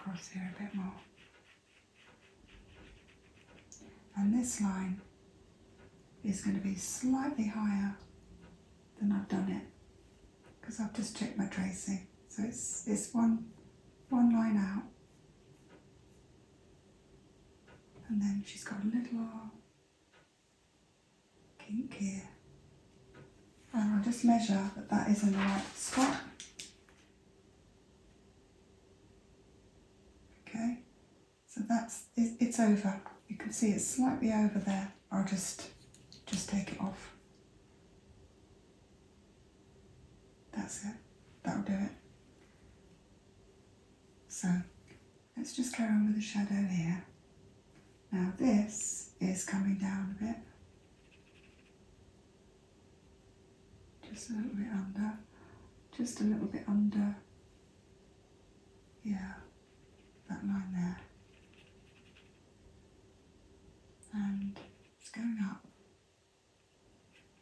across here a bit more. And this line is going to be slightly higher than I've done it, because I've just checked my tracing. So it's one line out, and then she's got a little kink here, and I'll just measure that that is in the right spot. Okay, so it's over. You can see it's slightly over there. I'll just take it off. That's it. That'll do it. So let's just carry on with the shadow here. Now this is coming down a bit. Just a little bit under. Just a little bit under. Yeah, that line there. And it's going up.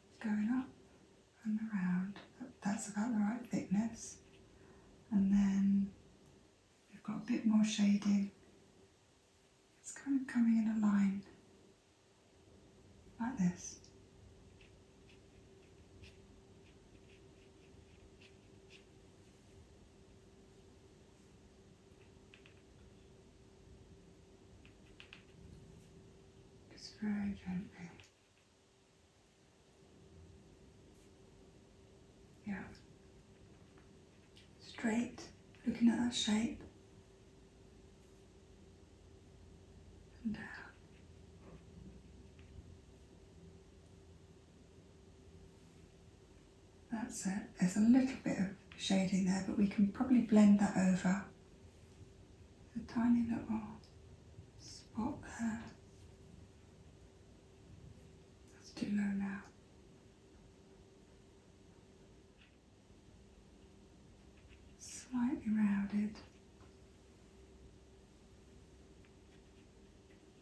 It's going up and around. That's about the right thickness. And then we've got a bit more shading. It's kind of coming in a line like this. Just very gently. Yeah. Straight, looking at that shape. And down. That's it. There's a little bit of shading there, but we can probably blend that over. A tiny little spot there. That's too low now. Slightly rounded.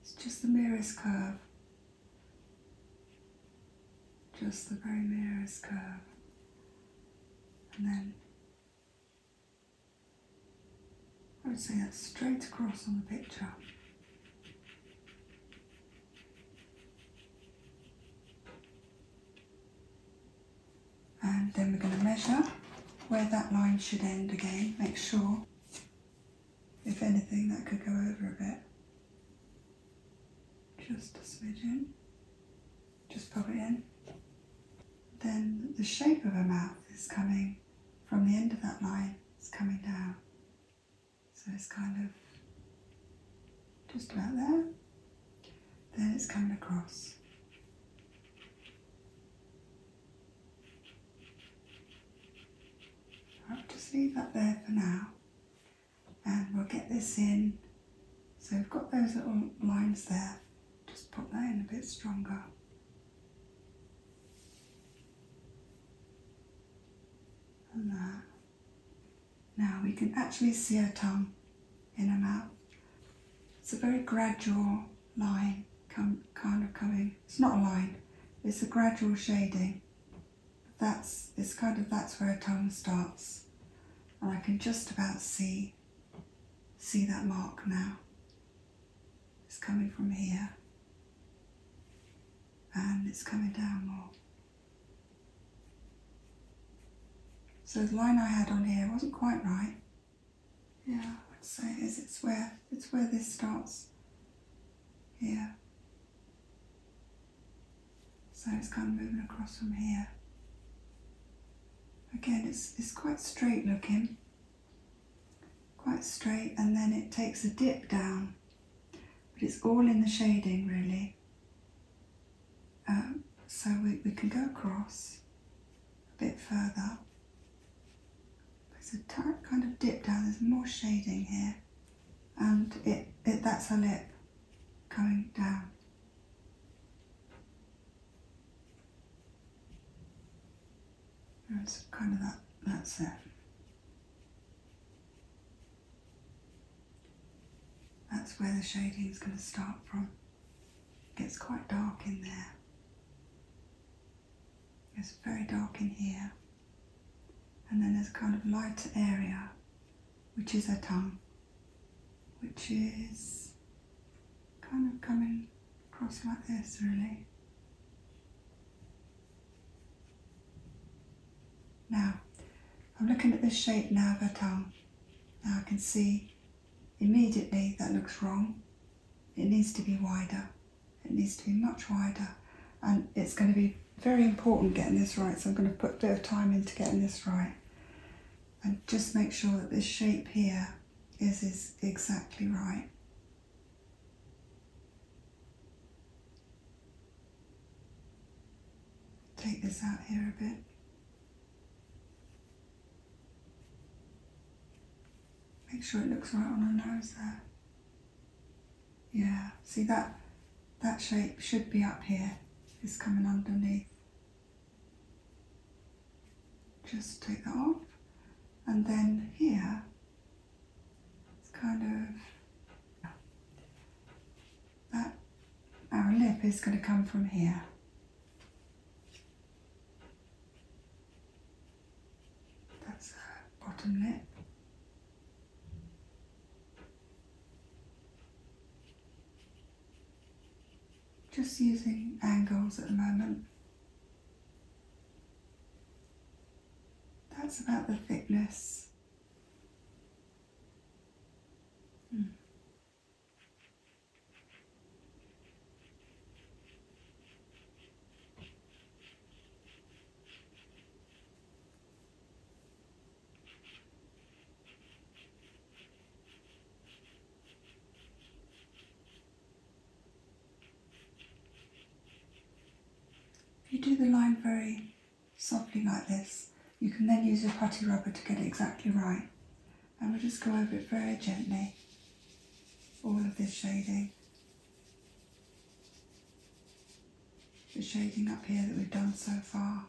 It's just the merest curve. Just the very merest curve. And then I would say that's straight across on the picture. And then we're going to measure where that line should end again. Make sure, if anything, that could go over a bit. Just a smidgen. Just pop it in. Then the shape of her mouth is coming from the end of that line. It's coming down. So it's kind of just about there. Then it's coming across. I'll just leave that there for now, and we'll get this in. So we've got those little lines there, just put that in a bit stronger. And that. Now we can actually see her tongue in her mouth. It's a very gradual line, kind of coming. It's not a line, it's a gradual shading. That's where her tongue starts, and I can just about see that mark now. It's coming from here, and it's coming down more. So the line I had on here wasn't quite right. Yeah, I would say it's where this starts here. So it's kind of moving across from here. Again, it's quite straight looking, quite straight, and then it takes a dip down, but it's all in the shading really. So we can go across a bit further. There's a kind of dip down, there's more shading here, and that's her lip coming down. It's kind of that's it. That's where the shading is going to start from. It gets quite dark in there. It's very dark in here. And then there's a kind of lighter area, which is her tongue. which is kind of coming across like this really. Now, I'm looking at this shape now of her tongue. Now I can see immediately that looks wrong. It needs to be wider. It needs to be much wider. And it's going to be very important getting this right, so I'm going to put a bit of time into getting this right. And just make sure that this shape here is exactly right. Take this out here a bit. Make sure it looks right on her nose there. Yeah, see that shape should be up here. It's coming underneath. Just take that off. And then here, it's kind of, that our lip is going to come from here. That's her bottom lip. Just using angles at the moment. That's about the thickness. If you do the line very softly like this, you can then use your putty rubber to get it exactly right. And we'll just go over it very gently, all of this shading. The shading up here that we've done so far.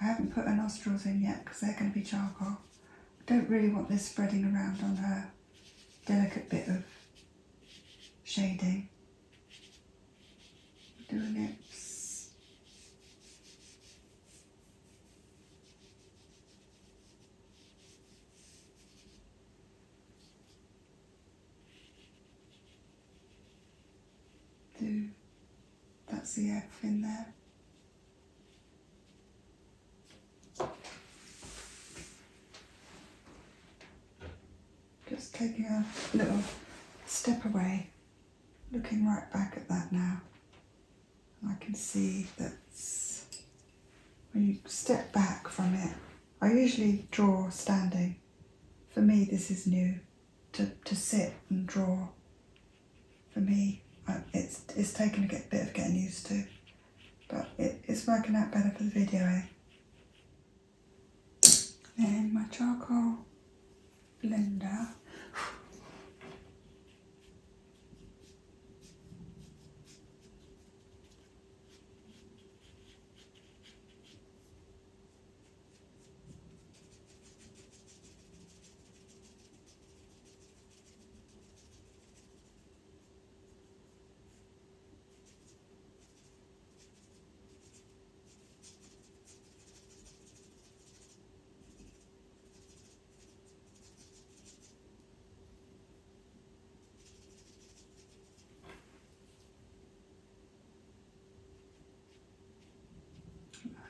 I haven't put her nostrils in yet because they're going to be charcoal. I don't really want this spreading around on her delicate bit of shading. Do her lips. That's the F in there. Just taking a little step away, looking right back at that now. I can see that when you step back from it, I usually draw standing. For me, this is new, to sit and draw. For me, it's taken a bit of getting used to, but it's working out better for the video, eh? Then my charcoal blender.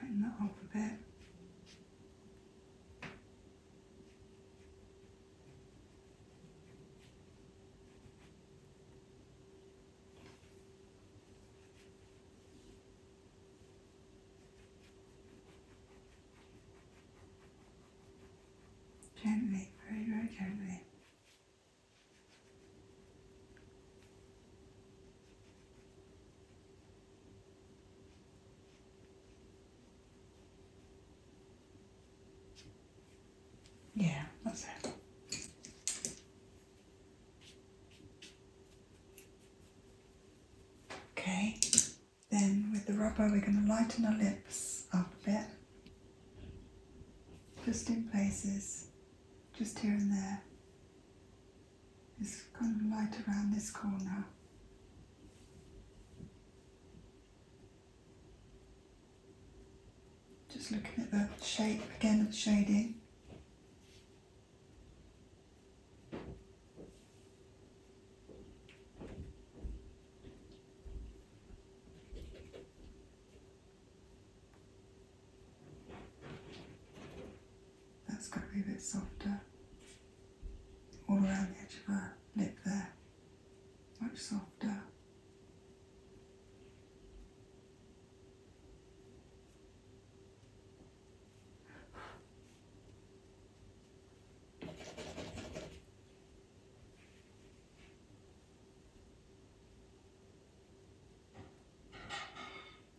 Lighten that off a bit. Gently, very, very gently. Yeah, that's it. Okay, then with the rubber we're going to lighten our lips up a bit. Just in places, just here and there. It's kind of light around this corner. Just looking at the shape again of the shading. much softer.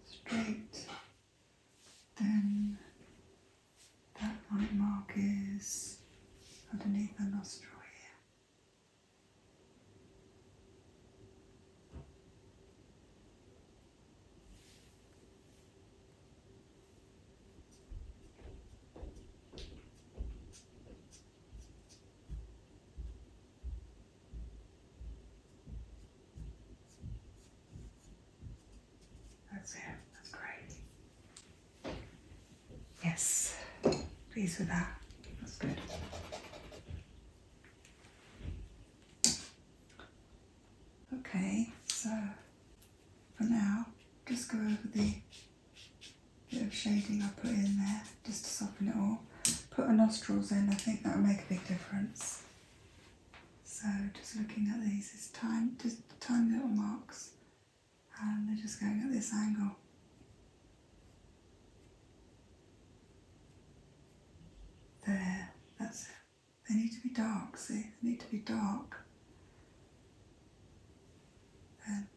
Straight, then that white mark is underneath the nostril here. That's it, that's great. Yes, pleased with that, that's good. Okay, so for now, just go over the bit of shading I put in there, just to soften it all. Put our nostrils in, I think that'll make a big difference. So just looking at these, it's just tiny little marks, and they're just going at this angle. There, that's it. They need to be dark, see? They need to be dark. Then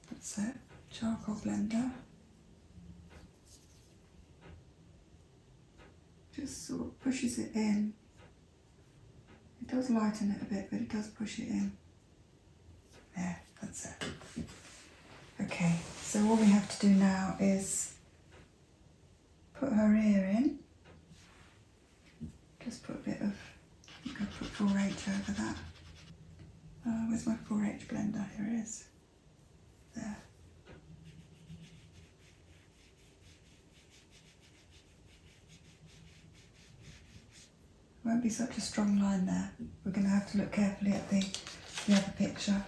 that's it. Charcoal blender. Just sort of pushes it in. It does lighten it a bit, but it does push it in. There, that's it. Okay, so all we have to do now is put her ear in. Just put a bit of, I think I'll put 4H over that. Where's my 4H blender? Here it is. There. Won't be such a strong line there. We're going to have to look carefully at the other picture.